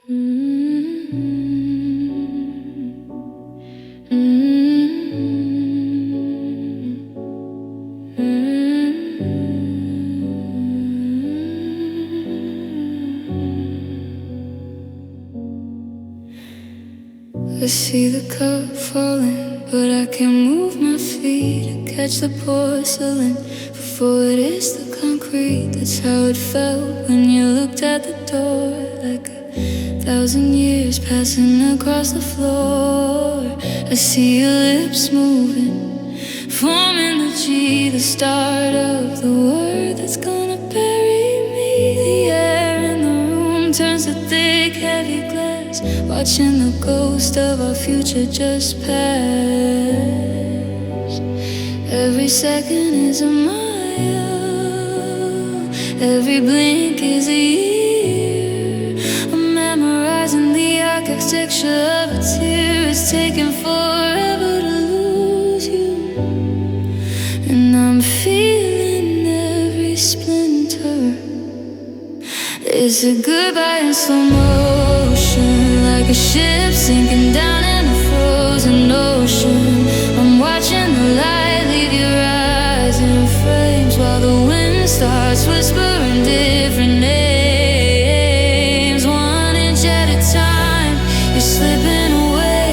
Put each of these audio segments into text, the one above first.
I see the cup falling, but I can't move my feet to catch the porcelain before it hits the concrete. That's how it felt when you looked at the door, like 1,000 years passing across the floor. I see your lips moving, forming the G, the start of the word that's gonna bury me. The air in the room turns to thick, heavy glass, watching the ghost of our future just pass. Every second is a mile, every blink is a year. I'm memorizing the architecture of a tear. It's taking forever to lose you, and I'm feeling every splinter. It's a goodbye in slow motion, like a ship sinking down in the frozen ocean. I'm watching the light leave your eyes in flames, while the wind starts whispering different names. 1 inch at a time, you're slipping away,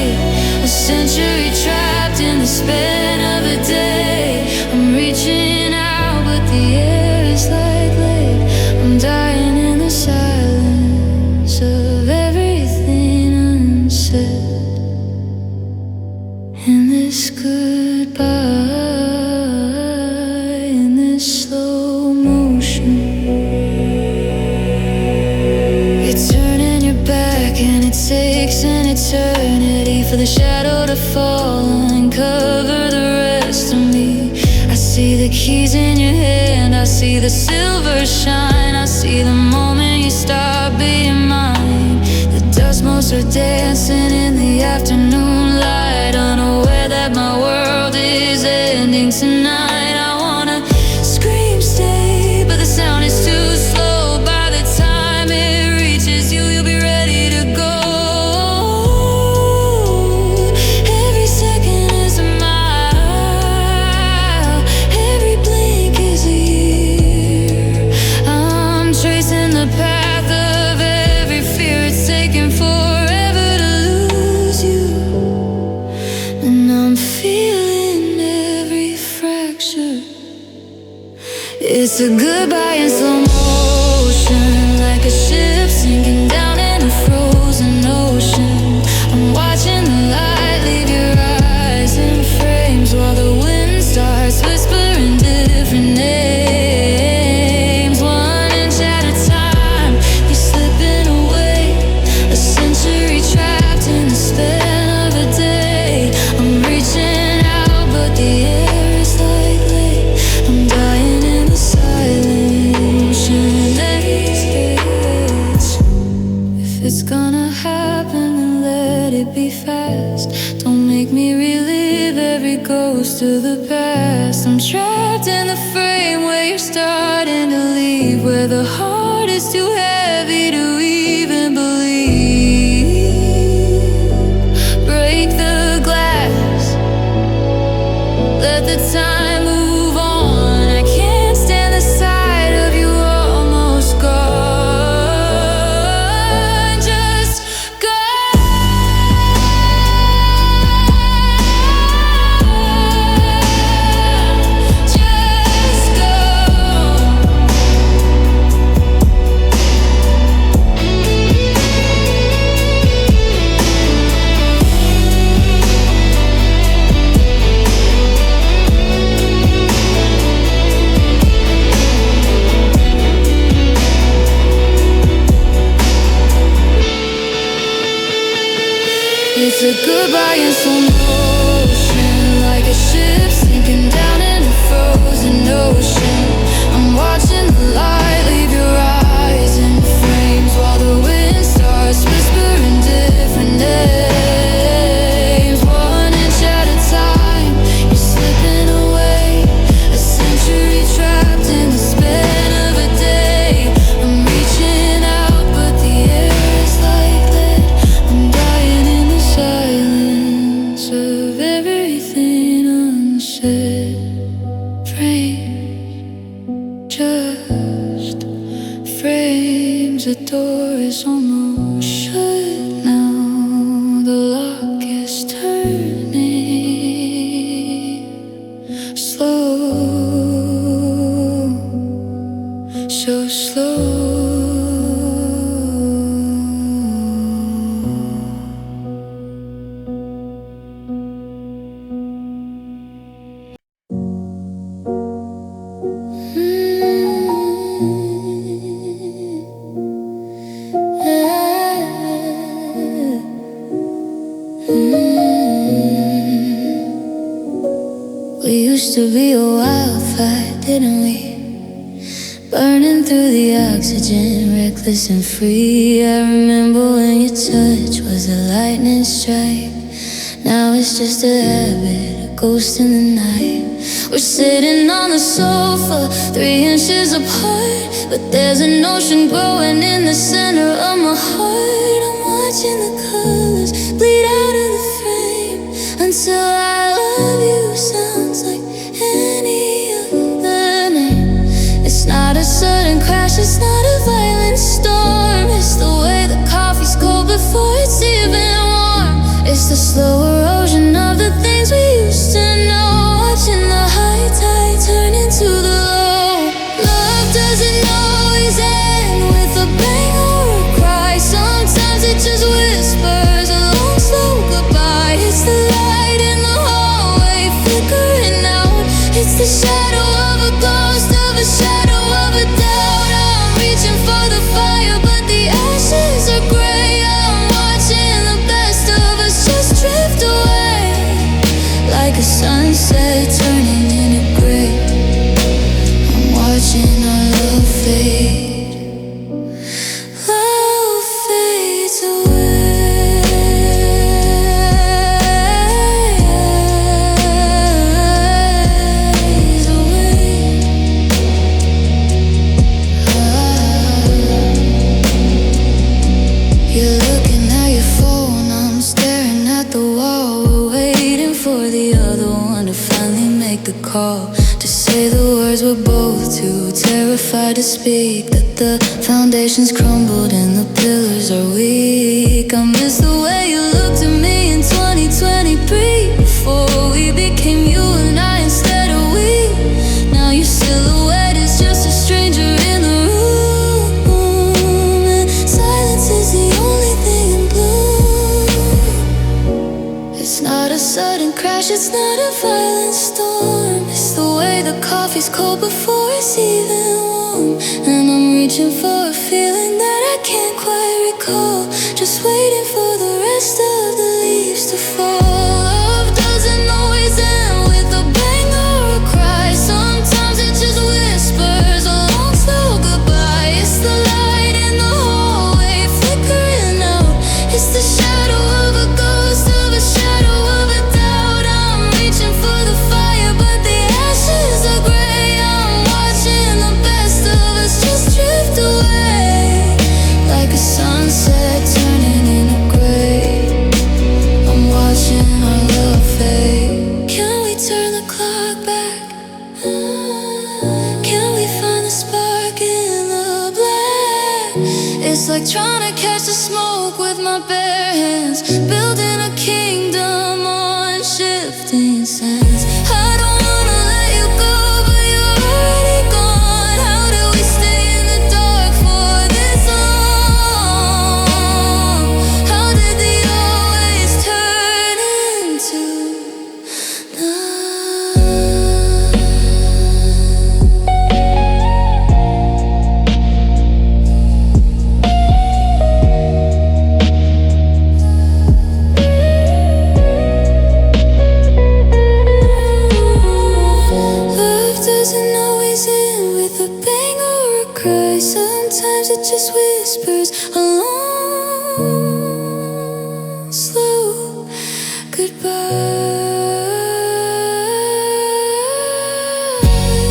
a century trapped in the span of a day. I'm reaching out, but the air is like lead. I'm dying in the silence of everything unsaid. In this goodbye, in this slow motion, you're turning your back, and it takes an eternity for the shadow to fall and cover the rest of me. I see the keys in your hand, I see the silver shine, I see the moment you start being mine. The dust motes are dancing in the afternoon light, unaware that my world is ending tonight. I wanna scream, stay, but the sound is too slow. By the time it reaches you, you'll be ready to go. Every second is a mile, every blink is a year. I'm tracing the path of every fear. It's taking forever to lose you, and I'm feeling every fracture. It's a goodbye in slow motion, like a ship sinking down in a frozen ocean. I'm watching the light leave your eyes in frames, while the wind starts whispering different names. 1 inch at a time, you're slipping away, a century trapped in the span of a day. I'm reaching out, but the air is like lead. I'm dying in the silence. If it's gonna happen, then let it be fast. Don't make me relive every ghost of the past. I'm trapped in the frame where you're starting to leave, where the heart is too heavy to even believe. Break the glass, let the time move on. I can't stand the sight of you almost gone. Just go. Just go. It's a goodbye in slow motion, like a ship sinking down in a frozen ocean. I'm watching the light leave your eyes in frames, while the wind starts whispering different names. 1 inch at a time, you're slipping away, a century trapped in the span of a day. I'm reaching out, but the air is like years, the door is almost shut now. The lock is turning slow, so slow. We used to be a wildfire, didn't we? Burning through the oxygen, reckless and free. I remember when your touch was a lightning strike. Now it's just a habit, a ghost in the night. We're sitting on the sofa, 3 inches apart, but there's an ocean growing in the center of my heart. I'm watching the colors bleed out of the frame until I love you sounds like any other name. It's not a sudden crash, it's not a violent storm. It's the way the coffee's cold before it's even warm. It's the slow erosion of the things we used to know. Watching the high tide turn into the low. Love doesn't always end with a bang or a cry. Sometimes it just whispers a long slow goodbye. It's the light in the hallway flickering out. It's the shadow of a ghost, of a shadow of a doubt. I'm reaching for the fire, but the ashes are gray. I'm watching the best of us just drift away, like a sunset turning into gray. I'm watching our love fade. Love fades away, You're looking at your phone, I'm staring at the wall. We're waiting for the other one to finally make the call, to say the words we're both too terrified to speak. That the foundation's crumbled and the pillars are weak. I miss the way you looked at me in 2023, before we became you and I instead of we. Now your silhouette is just a stranger in the room, and silence is the only thing in blue. It's not a sudden crash, it's not a violent storm. It's the way the coffee's cold before it's even warm. And I'm reaching for a feeling that I can't quite recall, just waiting for the rest of the leaves to fall. Love doesn't always end with a bang or a cry. Sometimes it just whispers a long slow goodbye. It's the light in the hallway flickering out. It's the shadow of a ghost, of a shadow of a doubt. I'm reaching for the fire, but the ashes are gray. I'm watching the best of us just drift away, like a sunset turning into gray. I'm watching our love fade. Can we turn the clock back? Can we find the spark in the black? It's like trying to catch the smoke with my bare hands, building a kingdom on shifting sands. I don't wanna let you go, but you're already gone. How did we stay in the dark for this long? How did the always turn into none? Love doesn't always end with a bang or a cry. Sometimes it just whispers a long, slow goodbye.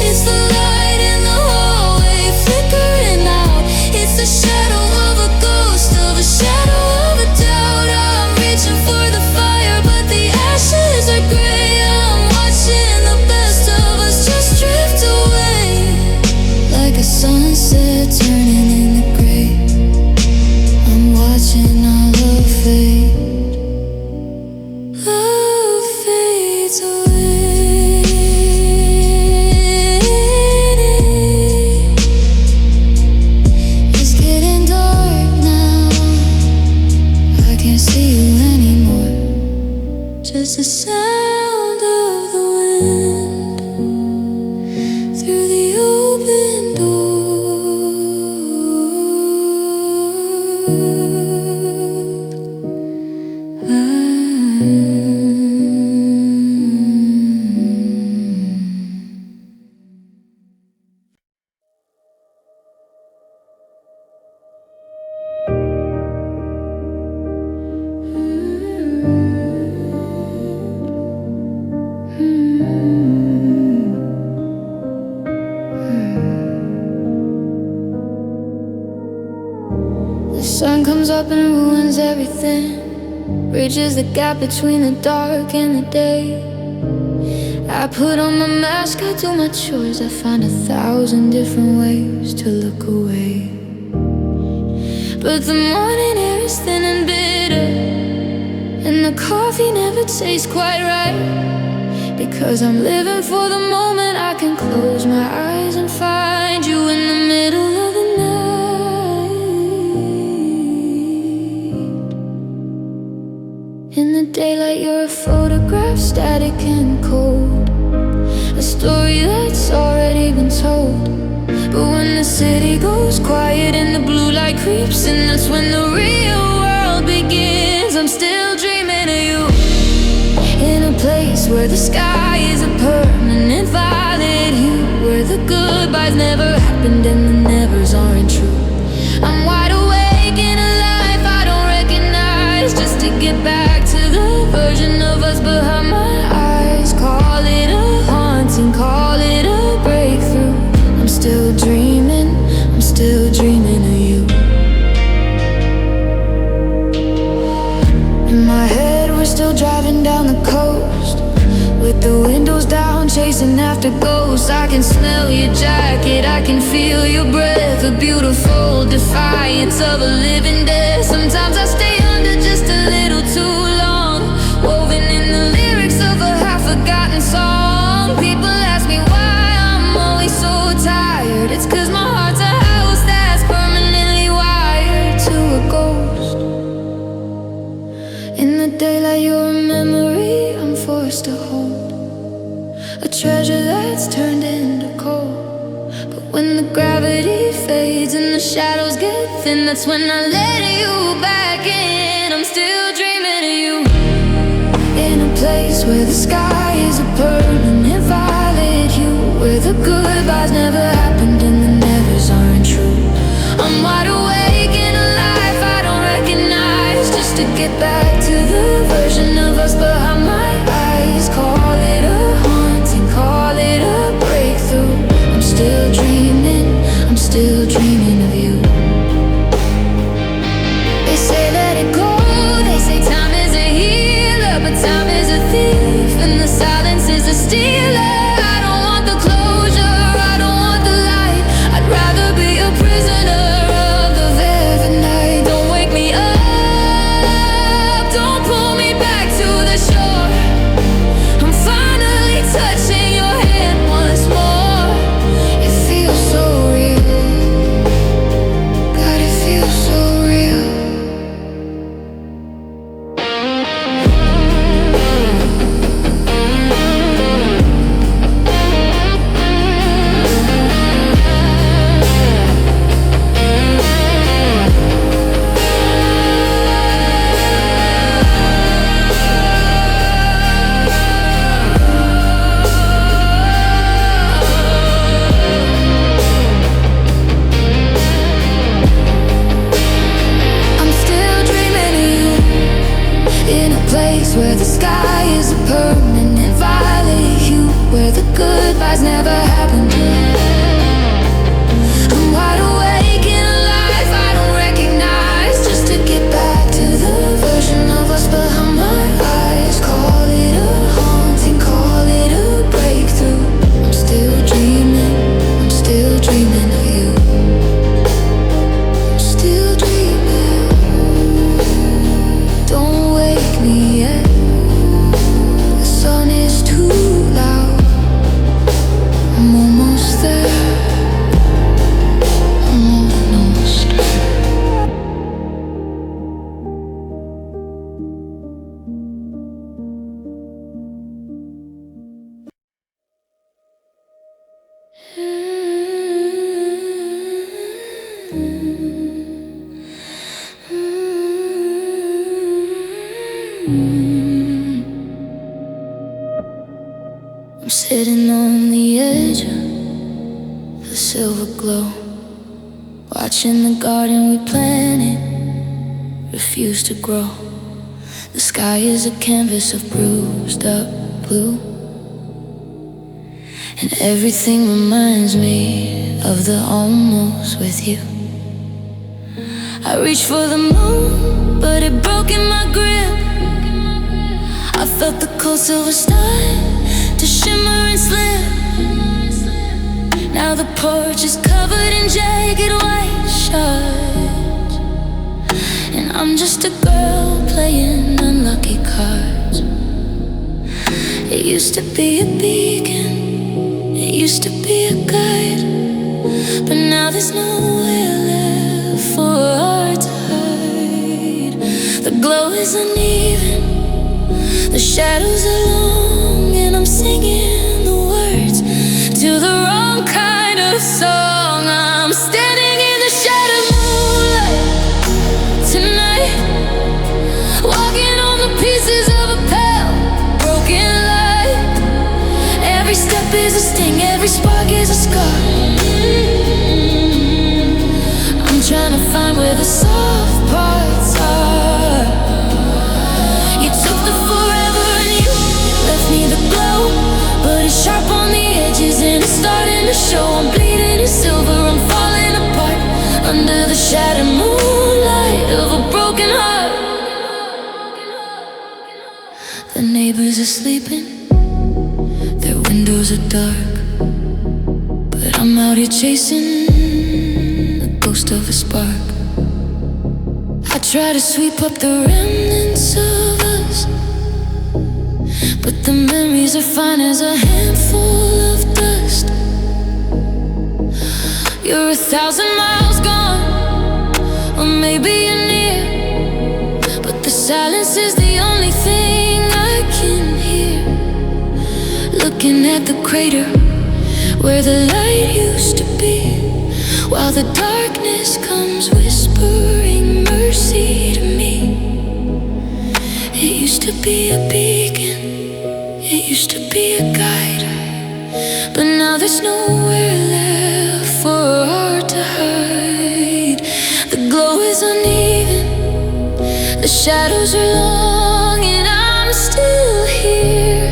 It's the light in the hallway flickering out. It's the shadow of a ghost, of a shadow of a doubt. I'm reaching for the fire, but the ashes are gray. I'm watching the best of us just drift away, like a sunset turning into gray. just the sound of the wind through the open door. The sun comes up and ruins everything, bridges the gap between the dark and the day. I put on my mask, I do my chores, I find 1,000 different ways to look away. But the morning air is thin and bitter, and the coffee never tastes quite right. Because I'm living for the moment I can close my eyes and find you in the middle of the night. In the daylight you're a photograph, static and cold, a story that's already been told. But when the city goes quiet and the blue light creeps in, that's when the real world begins. I'm still dreaming of you, in a place where the sky is a permanent violet hue, where the goodbyes never happened and the nevers aren't true. I'm wide awake in a life I don't recognize, just to get back to the version of us behind my eyes. Call it a haunting, call it a breakthrough. I'm still dreaming, I'm still dreaming of you. In my head we're still driving down the coast, with the windows down, chasing after ghosts. I can smell your jacket, I can feel your breath, a beautiful defiance of a living death. Sometimes I stay under just a little too long, woven in the lyrics of a half-forgotten song. People ask me why I'm always so tired. It's 'cause my heart's a house that's permanently wired to a ghost. In the daylight you're a memory I'm forced to hold, a treasure that's turned into coal. But when the gravity fades and the shadows get thin, that's when I let you back in. I'm still dreaming of you, in a place where the sky is a permanent violet hue, where the goodbyes never happened and the nevers aren't true. I'm wide awake in a life I don't recognize, just to get back to the version of us behind my eyes. Call it a haunting, call it a breakthrough. I'm still dreaming, I'm still dreaming of you. They say let it go, they say time is a healer, but time is a thief and the silence is a stealer. I don't want the closure, I don't want the light, I'd rather be a prisoner of the velvet night. Don't wake me up, don't pull I'm sitting on the edge of the silver glow, watching the garden we planted refuse to grow. The sky is a canvas of bruised up blue, and everything reminds me of the almost with you. I reached for the moon, but it broke in my grip. I felt the cold silver start to shimmer and slip. Now the porch is covered in jagged white shards, and I'm just a girl playing unlucky cards. It used to be a beacon, it used to be a guide, but now there's nowhere left for our to hide. The glow is uneven, the shadows are long, and I'm singing the words to the wrong kind of song. I'm standing in the shattered moonlight tonight, walking on the pieces of a pale, broken light. Every step is a sting, every spark is a scar. I'm trying to find where the soft parts are. You took the forever and you left me the glow, but it's sharp on the edges and it's starting to show. I'm bleeding in silver, I'm falling apart under the shattered moonlight of a broken heart. The neighbors are sleeping, their windows are dark, but I'm out here chasing the ghost of a spark. I try to sweep up the remnants of us, but the memories are fine as a handful of dust. You're 1,000 miles gone, or maybe you're near, but the silence is the only thing I can hear. Looking at the crater where the light used to be, while the darkness comes whispering mercy to me. It used to be a beacon, it used to be a guide, but now there's nowhere left for art to hide. The glow is uneven, the shadows are long, and I'm still here.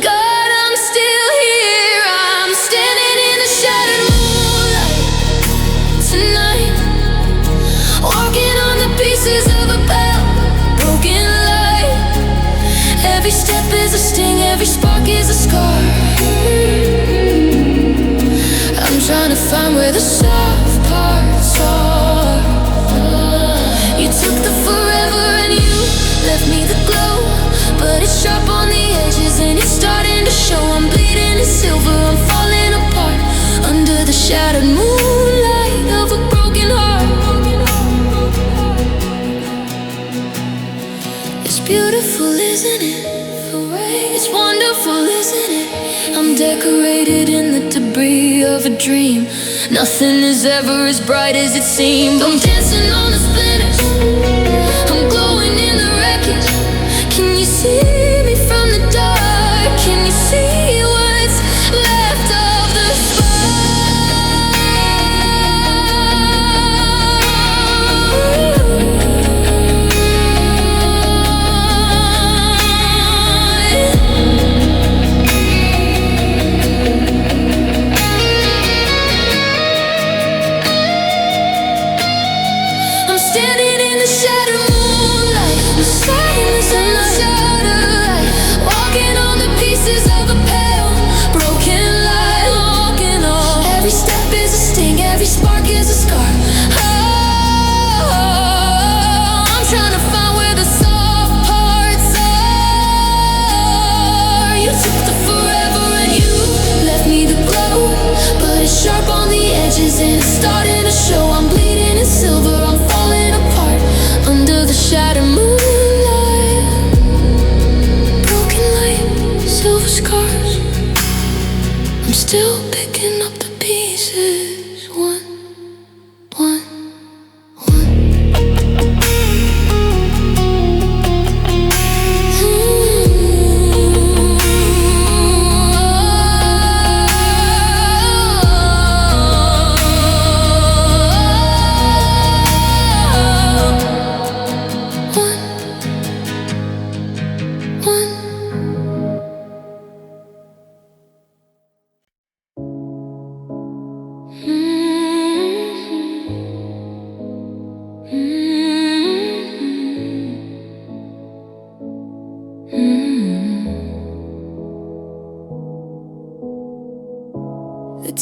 God, I'm still here. I'm standing in the shattered moonlight tonight, walking on the pieces of a pale, broken light. Every step is a sting, every spark is a scar. I'm trying to find where the soft parts are. You took the forever and you left me the glow, but it's sharp on the edges and it's starting to show. I'm bleeding in silver, I'm falling apart under the shattered moonlight of a broken heart. It's beautiful, isn't it? It's wonderful, isn't it? I'm decorated in the debris of a dream. Nothing is ever as bright as it seemed. I'm dancing on the splinters, I'm glowing in the wreckage. Can you see me from the dark? Can you see what's left of the sharp on the edges and it's starting to show. I'm bleeding in silver, I'm falling apart under the shattered moonlight.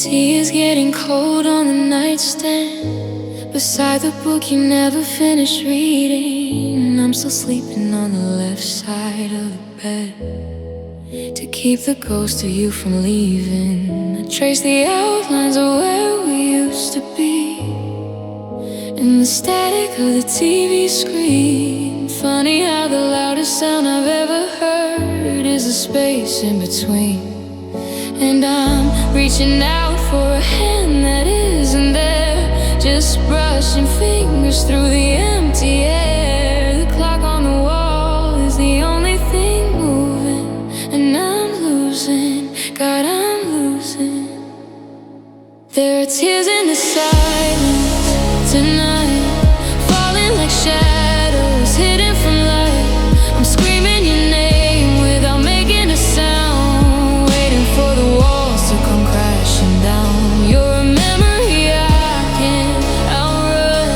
Tea is getting cold on the nightstand beside the book you never finished reading. I'm still sleeping on the left side of the bed to keep the ghost of you from leaving. I trace the outlines of where we used to be in the static of the TV screen. Funny how the loudest sound I've ever heard is the space in between. And I'm reaching out for a hand that isn't there, just brushing fingers through the empty air. The clock on the wall is the only thing moving, and I'm losing, God, I'm losing. There are tears in the silence tonight, falling like shadows hidden from light. I'm screaming your name without making a sound, waiting for the walls to come crashing down. You're a memory I can't outrun,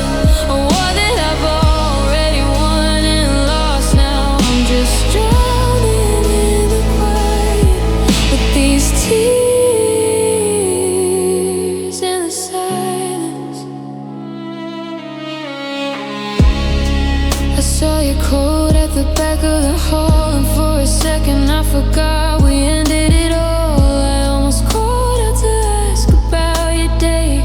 a war that I've already won and lost. Now I'm just drowning in the quiet with these tears in the silence. I saw your coat at the back of the hall, and for a second I forgot we ended it all. I almost called out to ask about your day,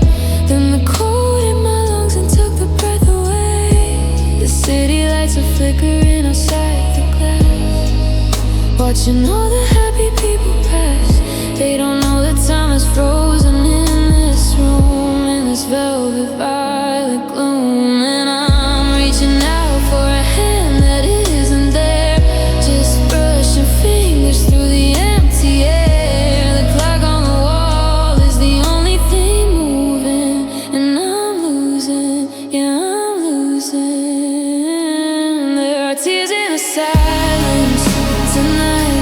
then the cold in my lungs and took the breath away. The city lights are flickering outside the glass, watching all the happy people pass. They don't know that time is frozen in this room, in this velvet violet gloom. And I'm reaching out for a hand that isn't there, just brushing fingers through the empty air. The clock on the wall is the only thing moving, and I'm losing, yeah, I'm losing. There are tears in the silence tonight,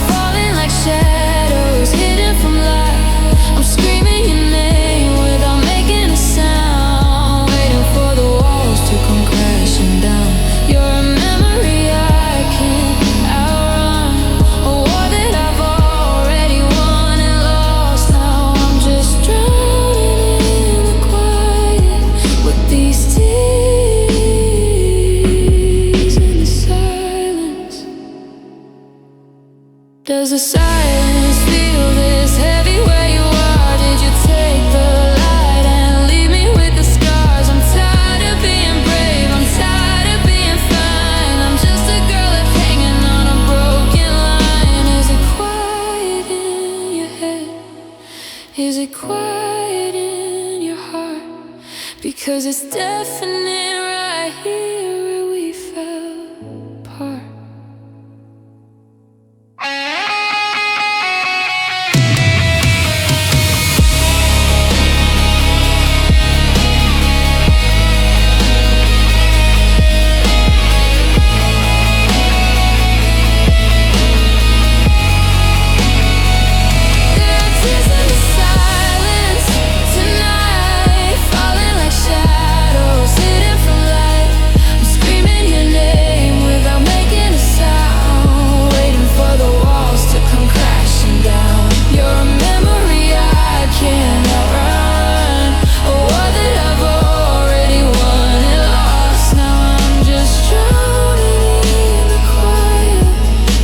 falling like shadows hidden from light. I'm screaming your name without making a sound, waiting for the walls to come crashing down. You're a memory I can't outrun, a war that I've already won and lost. Now I'm just drowning in the quiet with these tears in the silence. Does the silence feel this heavy where you are? Did you take the light and leave me with the scars? I'm tired of being brave, I'm tired of being fine. I'm just a girl left hanging on a broken line. Is it quiet in your head? Is it quiet in your heart? Because it's definite right here where we fell apart. There are tears in the silence tonight, falling like shadows hidden from light. I'm screaming your name without making a sound, waiting for the walls to come crashing down. You're a memory I can't outrun, a war that I've already won and lost. Now I'm just drowning in the quiet.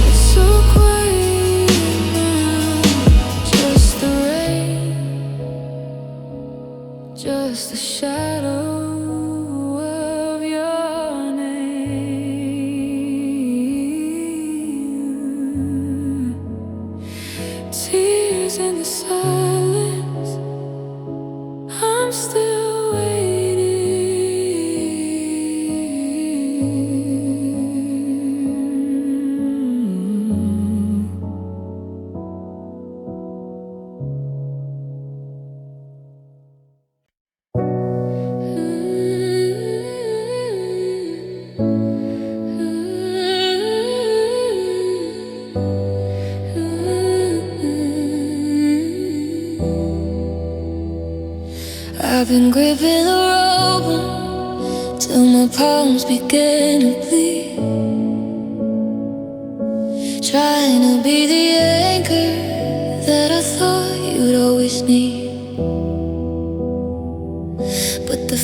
It's so quiet now, just the rain, just the shadow of your name. Tears in the silence, I'm still waiting. I've been gripping the rope till my palms begin to bleed, trying to be the anchor that I thought you'd always need.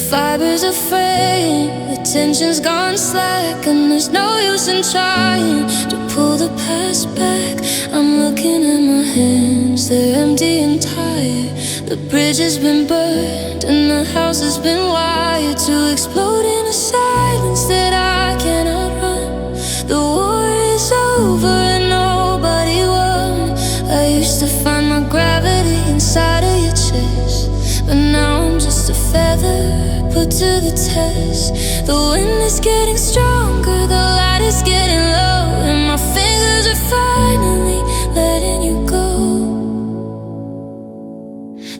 fibers are fraying, the tension's gone slack, and there's no use in trying to pull the past back. I'm looking at my hands, they're empty and tired. The bridge has been burned and the house has been wired to explode in a silence that I cannot run. The war is over and nobody won. I used to find my gravity inside of your chest, but now I'm just a feather put to the test. The wind is getting stronger, the light is getting low, and my fingers are finally letting you go.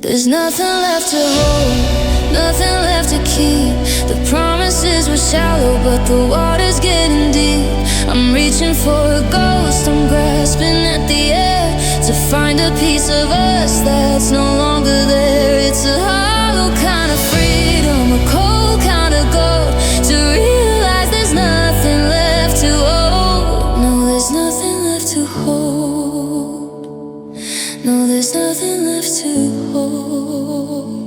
There's nothing left to hold, nothing left to keep. The promises were shallow, but the water's getting deep. I'm reaching for a ghost, I'm grasping at the air to find a piece of us that's no longer there. It's a hollow kind of freedom, a cold kind of gold, to realize there's nothing left to hold. No, there's nothing left to hold. No, there's nothing left to hold.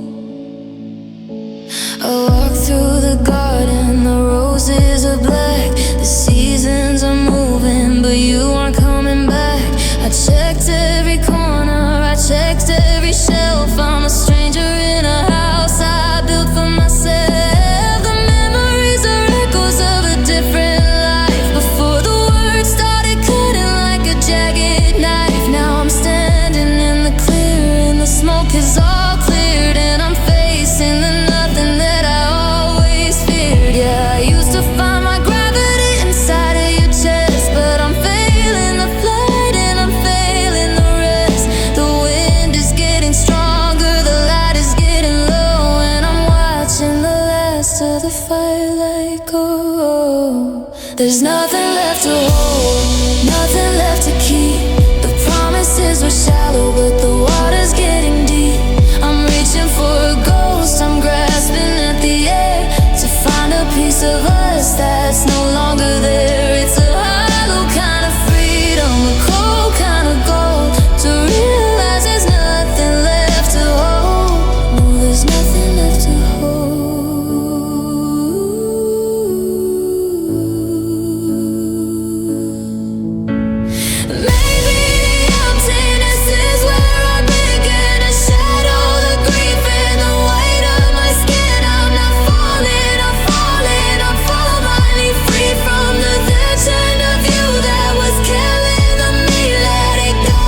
I walk through the garden, the roses are black, the seasons are moving, but you aren't coming back. I checked every corner, I checked every shelf. I'm a stranger in a house I built for myself. The memories are echoes of a different life, before the words started cutting like a jagged knife. Now I'm standing in the clear and the smoke is all cleared, and I'm facing the nothing that I always feared. Yeah, I used to find my gravity inside of your chest, but I'm failing the flight and I'm failing the rest. The wind is getting stronger, the light is getting low, and I'm watching the last of the firelight go. There's nothing left to hold, nothing left to keep. The promises were shallow, but the water's getting deep. I'm reaching for a ghost, I'm grasping at the air to find a piece of us that's no longer there. It's a hollow kind of freedom, a cold kind of gold, to realize there's nothing left to hold. No, there's nothing left to hold. Maybe the emptiness is where I begin to shadow the grief and the weight of my skin. I'm not falling, I'm falling, I'm finally free from the version of you that was killing the me. Let it go,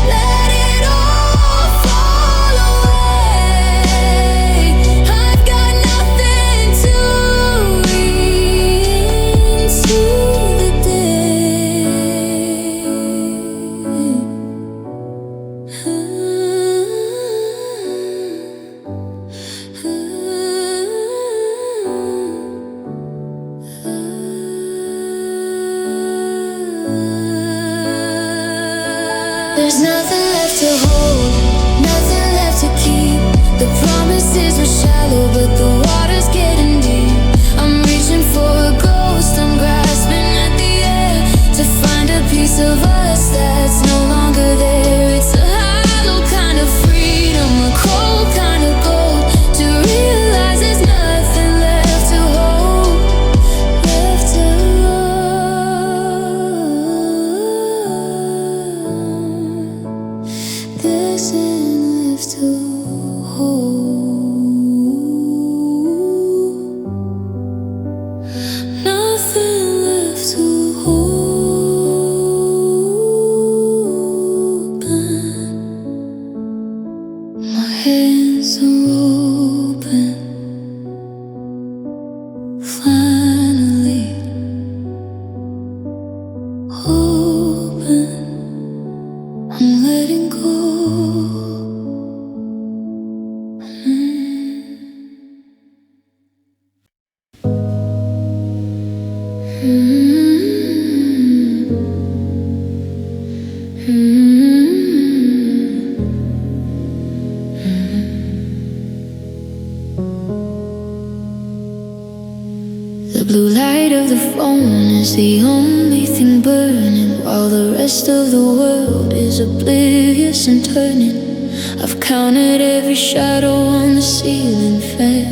let it all fall away. I've got nothing to read into the day. There's nothing left to hold, nothing left to keep. The promises were shallow, but the water's getting deep. I'm reaching for a ghost, I'm grasping at the air to find a piece of us that's no longer there. It's a hollow kind of freedom, a cold kind of gold, to realize there's nothing left to hold, left to hold. There's nothing left to hold, nothing left to hold. My hands are open, finally open. I'm letting go. The blue light of the phone is the only thing burning, while the rest of the world is oblivious and turning. I've counted every shadow on the ceiling fan.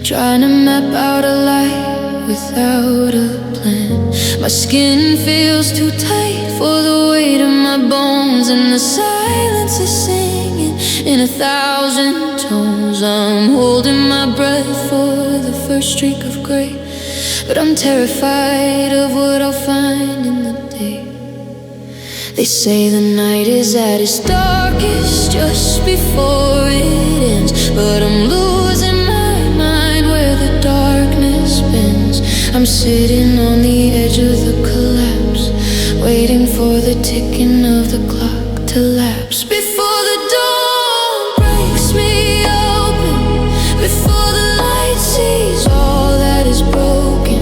trying to map out a life without a plan. My skin feels too tight for the weight of my bones, and the silence is singing in 1,000 tones. I'm holding my breath for the first streak of gray, but I'm terrified of what I'll find in the day. They say the night is at its darkest just before it ends, but I'm losing my mind where the darkness bends. I'm sitting on the edge of the collapse, waiting for the ticking of the clock to lapse. Before the dawn breaks me open, before the light sees all that is broken,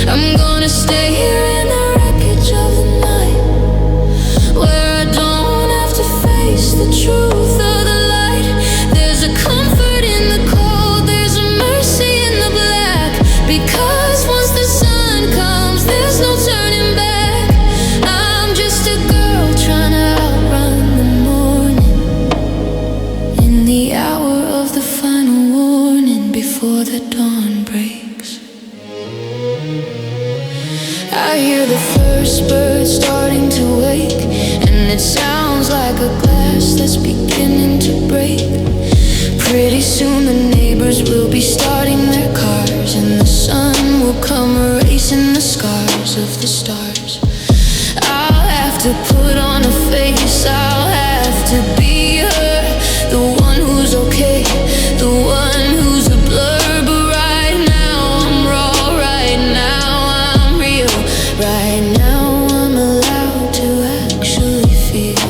I'm gonna stay here in the wreckage of the night, where I don't have to face the truth of the light. There's a comfort in the cold, there's a mercy in the black, because once the sun comes, there's no turning back. I'm just a girl trying to outrun the morning, in the hour of the final warning, before the dawn breaks. I hear the first bird starting to wake, and it sounds like a glass that's beginning to break. Pretty soon the neighbors will be starting their cars, and the sun will come erasing the scars of the stars. I'll have to put on a face, I'll have to be her, the one who's okay, the one who's a blur. But right now I'm raw, right now I'm real, right now I'm allowed to actually feel.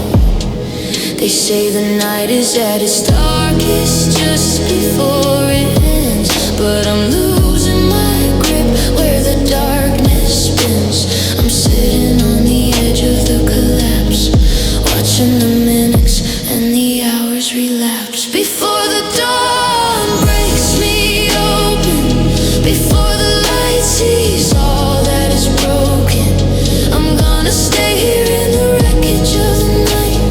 They say the night is at its darkest just before it ends, but I'm losing my grip where the darkness spins. I'm sitting on the edge of the collapse, watching the minutes and the hours relapse. Before the dawn breaks me open, before the light sees all that is broken, I'm gonna stay here in the wreckage of the night,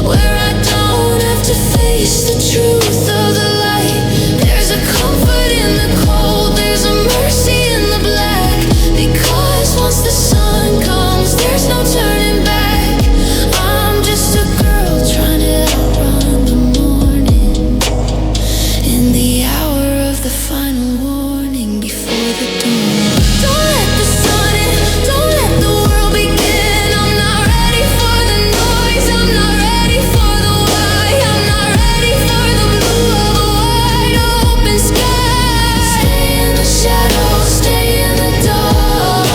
where I don't have to face the truth of the light. There's a comfort in the cold, there's a mercy in the black, because once the sun comes, there's no turning back. I'm just a girl trying to outrun the morning, in the hour of the final warning, before the dawn. Don't let the sun in, don't let the world begin. I'm not ready for the noise, I'm not ready for the why, I'm not ready for the blue of a wide open sky. Stay in the shadows, stay in the dark,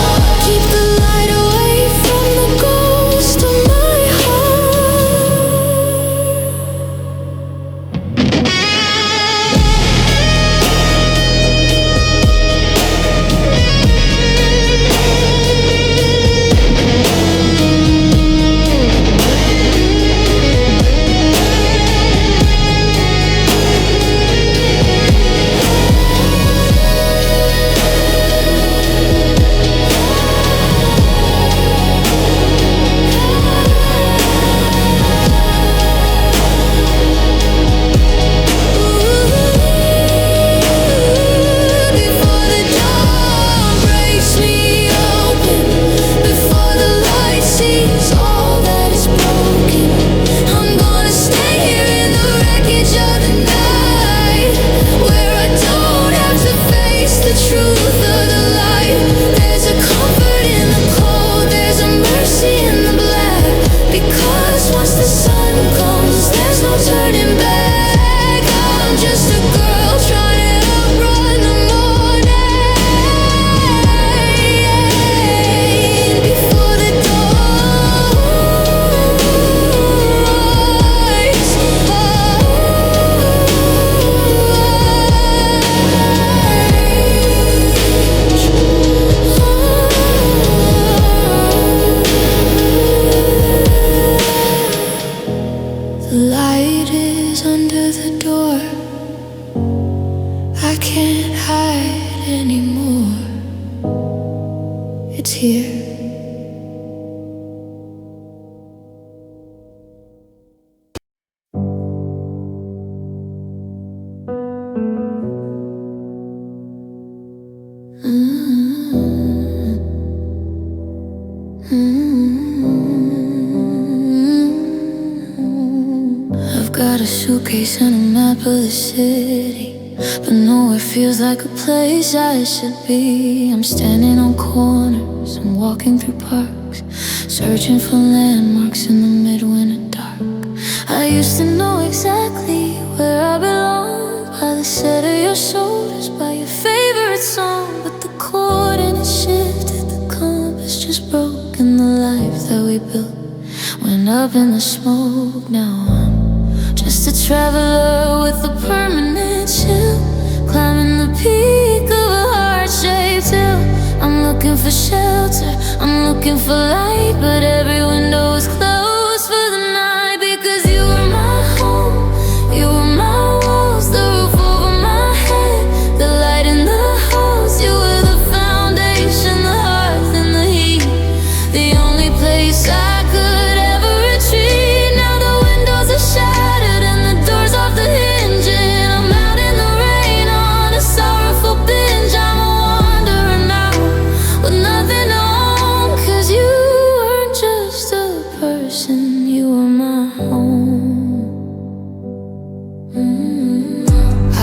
keep the light away from the ghost of my heart. Before the dawn breaks me open, before the light sees all that is broken, I'm gonna stay here in the wreckage of the night, where I don't have to face the truth of the light. There's a comfort in the cold, there's a mercy in the black, because once the sun comes, there's no turning back. I'm just a girl trying to outrun the morning, before the dawn rise. The light is under the door, I can't hide anymore. It's here. got a suitcase and a map of the city, but nowhere feels like a place I should be. I'm standing on corners, I'm walking through parks, searching for landmarks in the midwinter dark. I used to know exactly where I belong, by the set of your shoulders, by your favorite song. But the coordinates shifted, the compass just broke, and the life that we built went up in the smoke. Now I'm just a traveler with a permanent chill, climbing the peak of a heart-shaped hill. I'm looking for shelter, I'm looking for light, but every window is closed for the night. Because you were my home, you were my walls, the roof over my head, the light in the halls. You were the foundation, the hearth and the heat, the only place I could ever retreat. Now the windows are shattered and the doors off the hinge, and I'm out in the rain on a sorrowful binge. I'm a wanderer now with nothing to own, 'cause you weren't just a person, you were my home.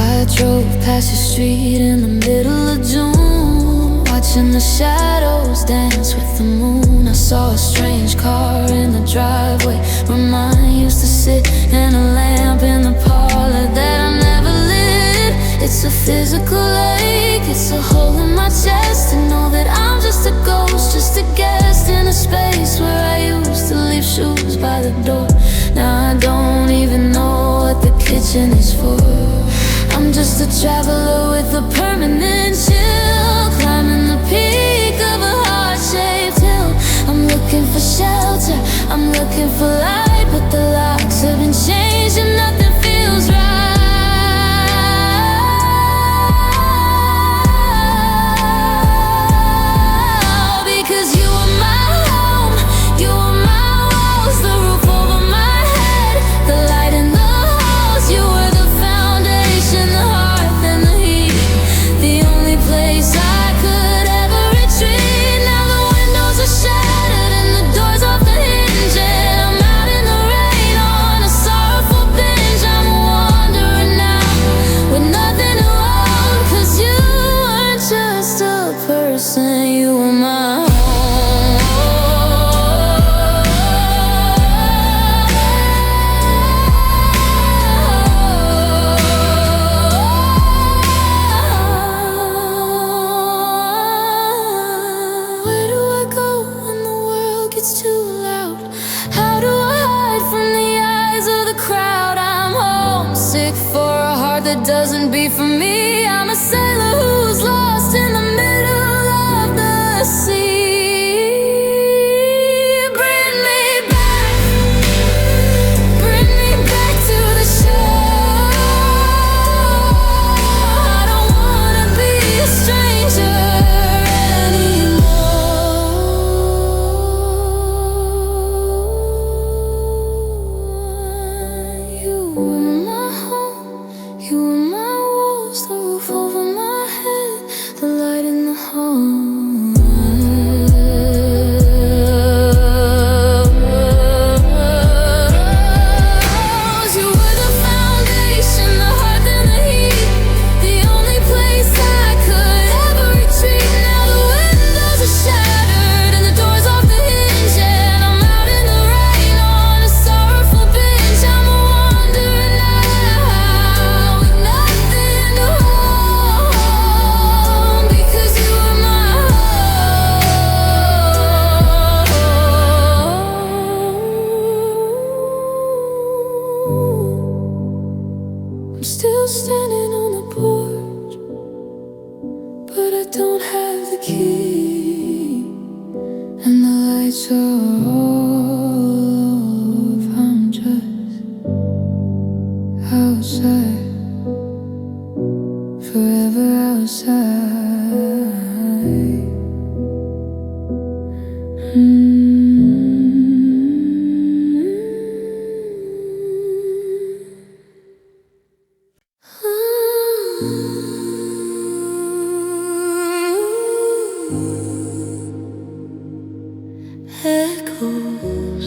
I drove past the street in the middle of June, watching the shadows dance with the moon. I saw a strange car in the driveway where mine used to sit, and a lamp in the parlor that I never lit. It's a physical ache, it's a hole in my chest to know that I'm just a ghost, just a guest in a space where I used to leave shoes by the door. Now I don't even know what the kitchen is for. I'm just a traveler with a permanent chill, climbing the peak of a heart-shaped hill. I'm looking for shelter, I'm looking for light, but the locks have been changed and nothing feels right. Because you were my home, you were my walls, the roof over my head, the light in the halls. You were the foundation, the hearth and the heat, the only place I could ever retreat. Now the windows are shattered and the doors off the hinge, and I'm out in the rain on a sorrowful binge. I'm a wanderer now with nothing to own, 'cause you weren't just a person, you were my home. Where do I go when the world gets too loud? How do I hide from the eyes of the crowd? I'm homesick for a heart that doesn't beat for me. I'm a sailor who's lost in the middle of the sea. Bring me back to the shore. I don't wanna be a stranger anymore. You were my home, you were my walls, the roof over my head, the light in the hall. You were the foundation, the hearth and the heat, the only place I could ever retreat. Now the windows are shattered and the doors off the hinge, and I'm out in the rain on a sorrowful binge. I'm a wanderer now with nothing to hold, because you were my home. I'm still standing on the porch, but I don't have the key, and the lights are off. I'm just outside, forever outside. Echoes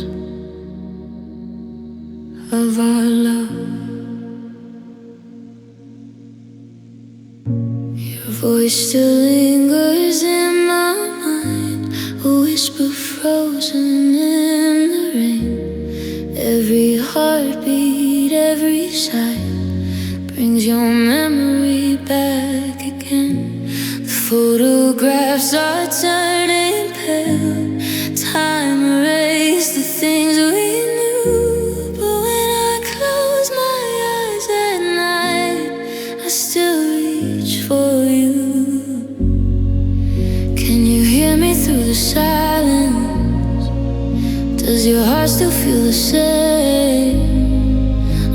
of our love. voice still lingers in my mind, a whisper frozen in the rain. Every heartbeat, every sigh brings your memory back again. The photographs are turning pale. Time erased the things we knew, but when I close my eyes at night, I still reach for you. Can you hear me through the silence? Does your heart still feel the same?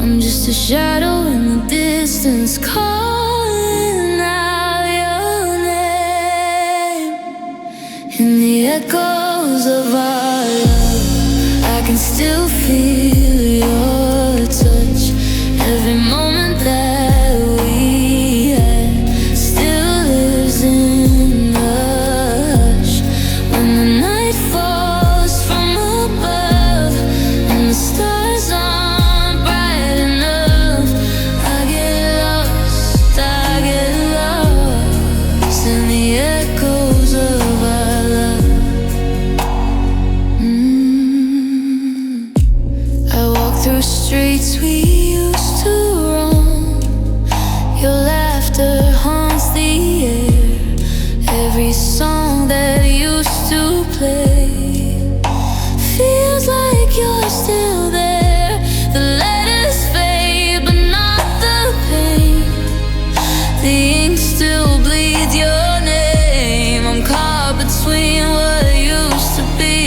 I'm just a shadow in the distance, calling out your name. In the echoes of our love, I can still feel your touch. Every moment that we had still lives in the hush. When the night falls from above and the stars aren't bright enough, I get lost in the echoes of our love. I walk through streets we used to roam. Your laughter haunts the air. Every song that used to play feels like you're still there. The letters fade, but not the pain. The ink still bleeds your name. I'm caught between what used to be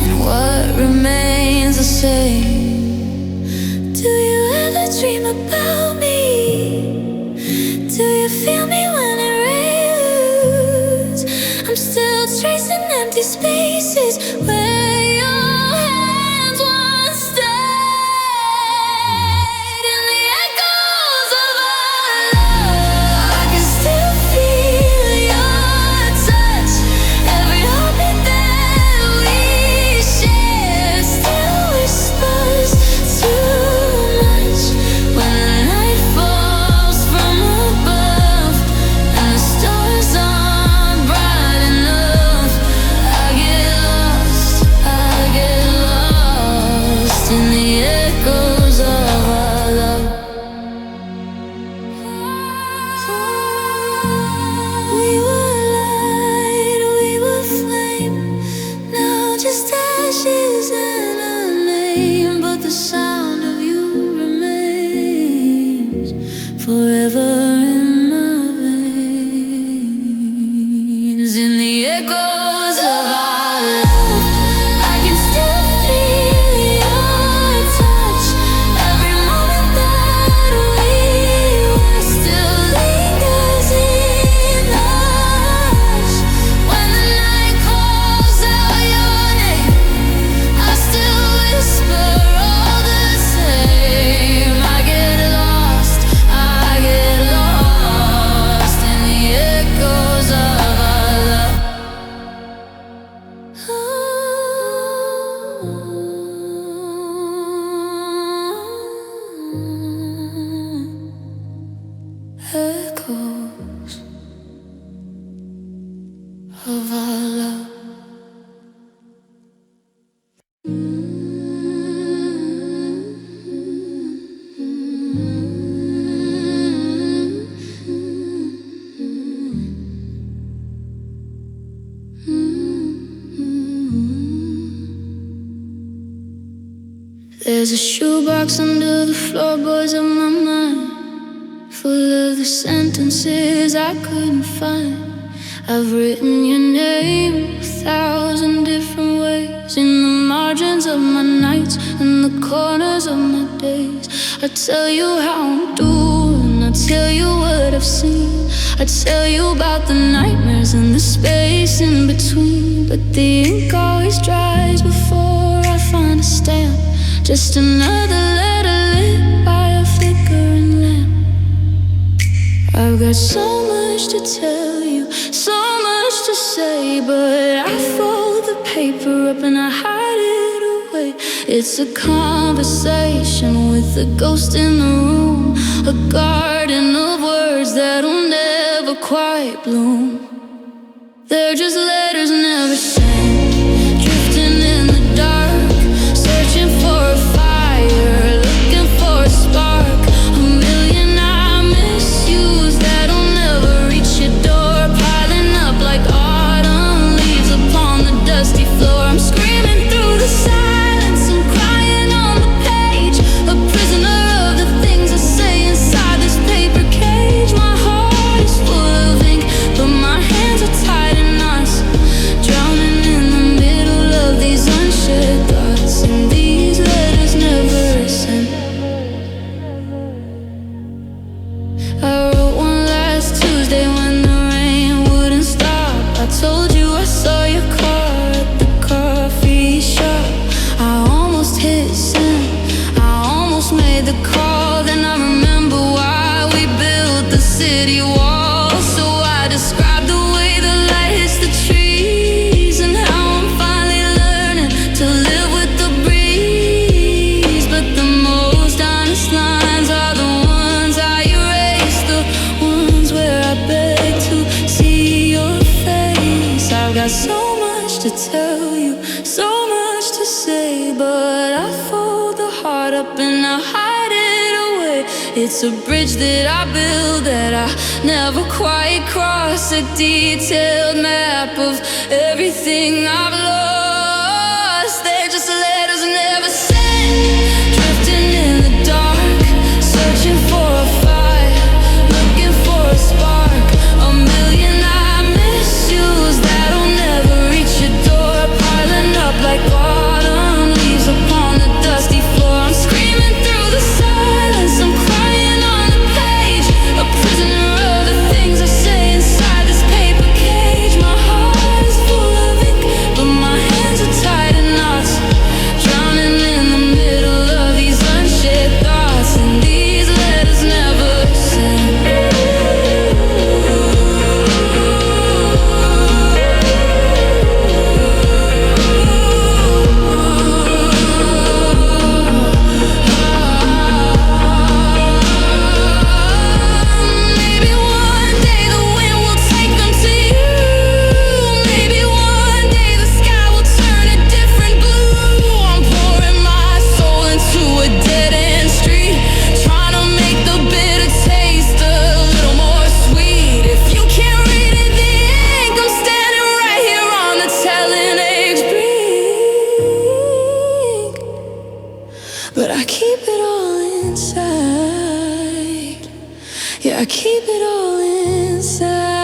and what remains the same. Do you ever dream about me? Do you feel me when it rains? I'm still tracing empty spaces where your hands once stayed. In the echoes of our love, I can still feel your touch. Every heartbeat that we share still whispers too much. When the night falls from above and the stars aren't bright enough, I get lost in the echoes of our love. We were light, we were flame, now just ashes and a name. But the sound of you remains forever in my veins. In the echoes of our love, I can still feel your touch. Every moment that we were still lingers in the hush. When the night calls out your name, I still whisper all the same. I get lost in the echoes of our love. Echoes of our love. There's a shoebox under the floorboards of my mind, full of the sentences I couldn't find. I've written your name 1,000 different ways, in the margins of my nights, in the corners of my days. I tell you how I'm doing, I tell you what I've seen. I tell you about the nightmares and the space in between. But the ink always dries before I find a stamp. Just another letter lit by a flickering lamp. I've got so much to tell you, so much to say, but I fold the paper up and I hide it away. It's a conversation with a ghost in the room, a garden of words that'll never quite bloom. They're just letters never sent, drifting in the dark, searching for a fire, looking for a spark. A million I misuse that'll never reach your door, piling up like autumn leaves upon the dusty floor. I'm screaming through the silence, I'm crying on the page, a prisoner of the things I say inside this paper cage. My heart is full of ink, but my hands are tied in knots, drowning in the middle of these unshared thoughts, and these letters never sent. I wrote one last Tuesday when the rain wouldn't stop. I told you I saw your car at the coffee shop. I almost hit send, I almost made the call. Then I remember why we built the city wall. So I described the way the light hits the trees, and how I'm finally learning to live with the breeze. But the most honest lines are the ones I erase, the ones where I beg to see your face. I've got so much to tell you, so much to say, but I fold the heart up and I hide it away. It's a bridge that I build that I never quite cross, a detailed map of everything I've lost. They're just letters never sent, drifting in the dark, searching for a fire, looking for a spark. A million I misuse that'll never reach your door, piling up like autumn leaves upon the dusty floor. I'm screaming through the silence, I'm crying on the page, a prisoner of the things I say inside this paper cage. My heart is full of ink, but my hands are tied in knots, drowning in the middle of these unshared thoughts, and these letters never sent. Maybe one day the wind will take them to you. Maybe one day the sky will turn a different blue. I'm pouring my soul into a dead-end street, trying to make the bitter taste a little more sweet. If you can't read in the ink, I'm standing right here on the telling age brink. But I keep it all inside. Yeah, I keep it all inside.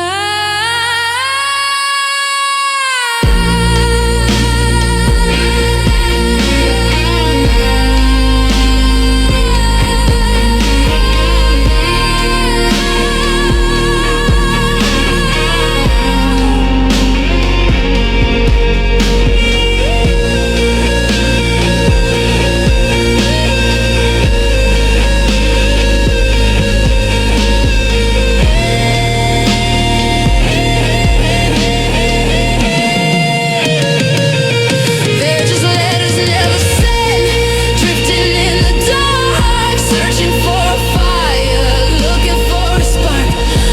They're just letters never sent, drifting in the dark, searching for a fire, looking for a spark.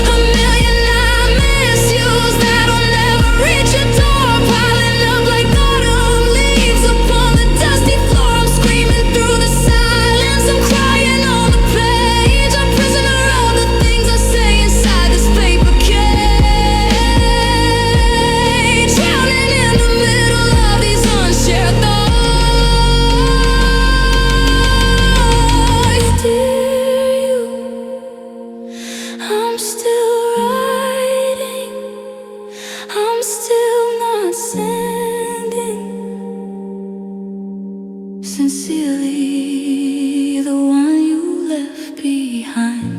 A million I misuse that'll never reach your door, piling up like autumn leaves upon the dusty floor. I'm screaming through the silence, I'm crying on the page, a prisoner of the things I say inside this paper cage, drowning in the middle of these unshared thoughts. Dear you, I'm still writing, I'm still not sending. Sincerely, the one you left behind.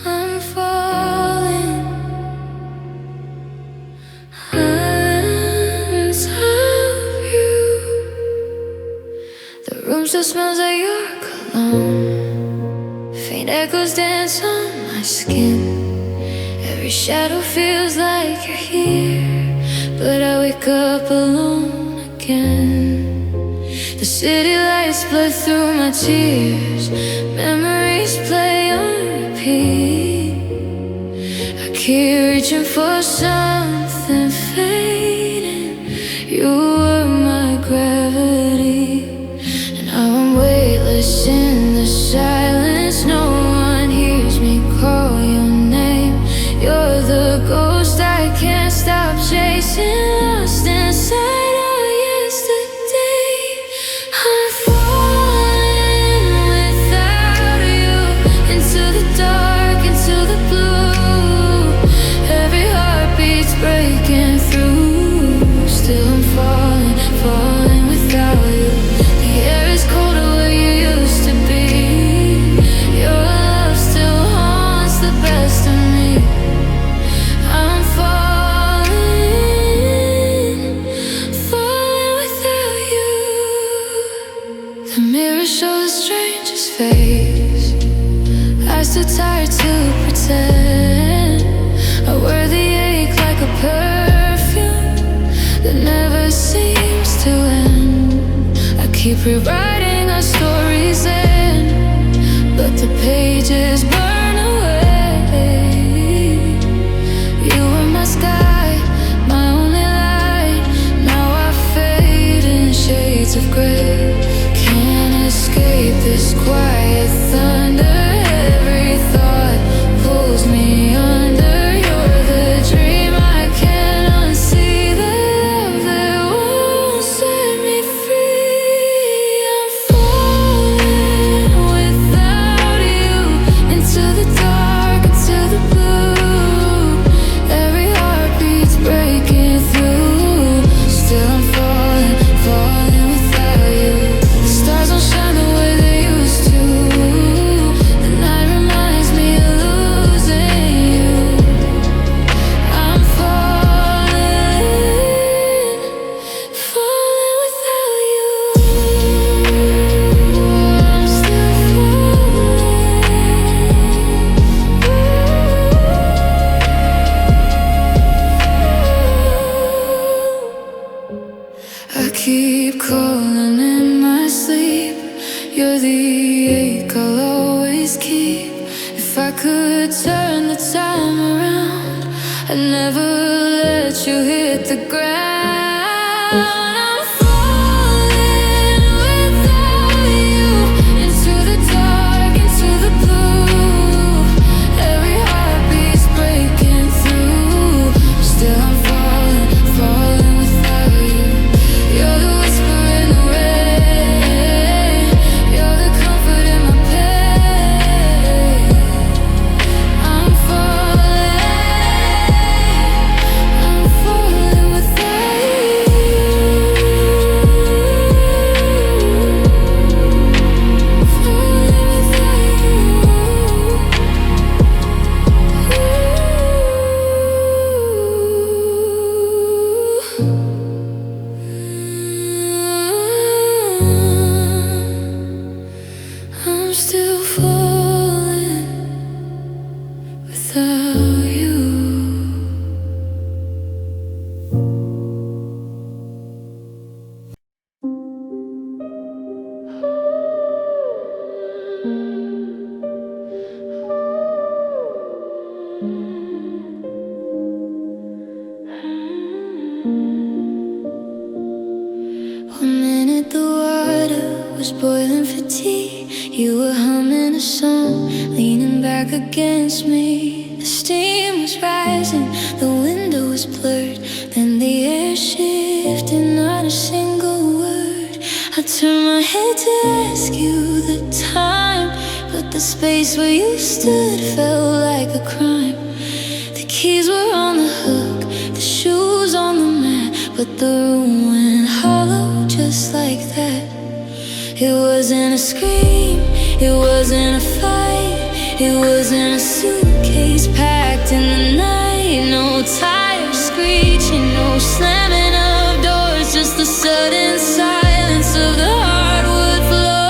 I'm falling. still smells like your cologne. Faint echoes dance on my skin. Every shadow feels like you're here, but I wake up alone again. The city lights blood through my tears. Memories play on repeat. I keep reaching for something fading. You were my gravity. And now I'm weightless in the silence. No one hears me call your name. You're the ghost I can't stop chasing. Lost inside of yesterday. I'm falling without you. Into the dark, into the blue. Every heartbeat's breaking through. Still I'm falling, falling without you. The air is colder where you used to be. Your love still haunts the best of me. I'm falling, falling without you. The mirror shows the strangest face. Eyes too tired to pretend. I wear the ache like a perfume that never seems to end. I keep rewriting our stories in, but the pages burn away. You were my sky, my only light. Now I fade in shades of gray. Can't escape this quiet thunder. Every thought pulls me under. You're the dream I can't unsee. The love that won't set me free. I'm falling without you. Into the dark, into the blue. Every heartbeat's breaking through. Still I'm falling, falling without you. The stars don't shine the way they used to. The night reminds me of losing you. I'm falling, falling without you. I'm still falling. I keep calling in my sleep. You're the ache I'll always keep. If I could turn the time around, I'd never let you hit the ground. I'm falling without you. Into the dark, into the blue. Every heartbeat's breaking through. Still I'm falling, falling without you. You're the whisper in the rain. You're the comfort in my pain. I'm falling without you. I'm still falling without you. One minute the water was boiling for tea. You were humming a song, leaning back against me. The steam was rising, the window was blurred. Then the air shifted, not a single word. I turned my head to ask you the time, but the space where you stood felt like a crime. The keys were on the hook, the shoes on the mat, but the room went hollow just like that. It wasn't a scream, it wasn't a fight, it wasn't a suitcase packed in the night. No tires screeching, no slamming of doors, just the sudden silence of the hardwood floor.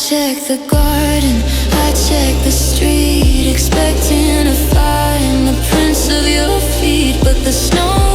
check the garden, I check the street, expecting to find the prints of your feet, but the snow